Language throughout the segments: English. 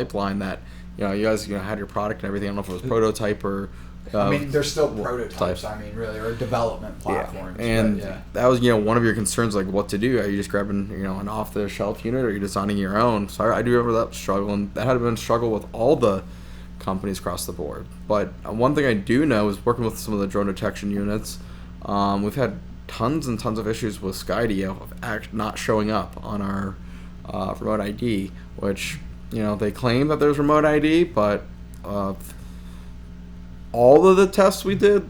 pipeline that you guys had your product and everything. I don't know if it was prototype or. They're still prototypes. Really, or development platforms. Yeah. And that was one of your concerns, like what to do. Are you just grabbing an off the shelf unit, or are you designing your own? So I do remember that struggle, and that had been a struggle with all the companies across the board. But one thing I do know is working with some of the drone detection units, we've had tons and tons of issues with Skydio of not showing up on our remote ID, which they claim that there's remote ID, but all of the tests we did,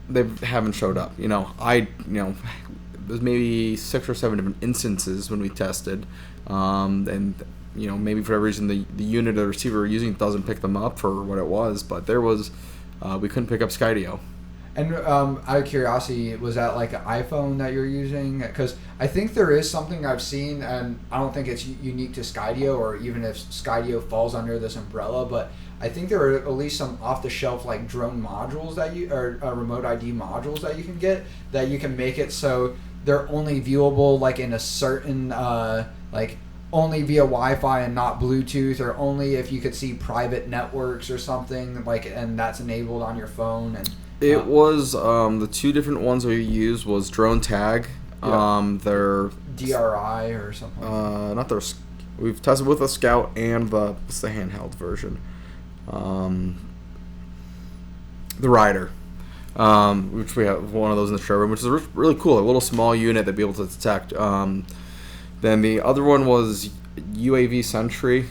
they haven't showed up. There's maybe 6 or 7 different instances when we tested, and maybe for whatever reason the unit or receiver we're using doesn't pick them up for what it was, but there was we couldn't pick up Skydio. And out of curiosity, was that like an iPhone that you're using? Because I think there is something I've seen, and I don't think it's unique to Skydio, or even if Skydio falls under this umbrella, but I think there are at least some off-the-shelf like drone modules or remote ID modules that you can get, that you can make it so they're only viewable like in a certain only via Wi-Fi and not Bluetooth, or only if you could see private networks or something and that's enabled on your phone. And it was the 2 different ones we used was Drone Tag. They're DRI or something. Not their. We've tested with the Scout and the handheld version. The Rider, which we have one of those in the showroom, which is really cool. A little small unit that'd be able to detect. Then the other one was UAV Sentry.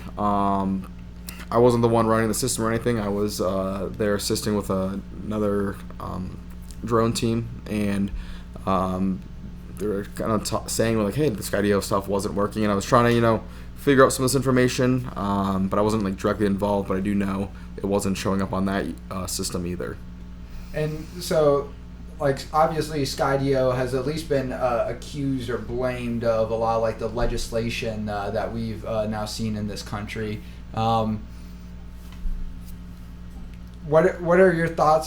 I wasn't the one running the system or anything. I was there assisting with another drone team, and they were kind of saying like, "Hey, the Skydio stuff wasn't working," and I was trying to figure out some of this information, but I wasn't like directly involved. But I do know it wasn't showing up on that system either. And so, like, obviously Skydio has at least been accused or blamed of a lot of like the legislation that we've now seen in this country. What are your thoughts?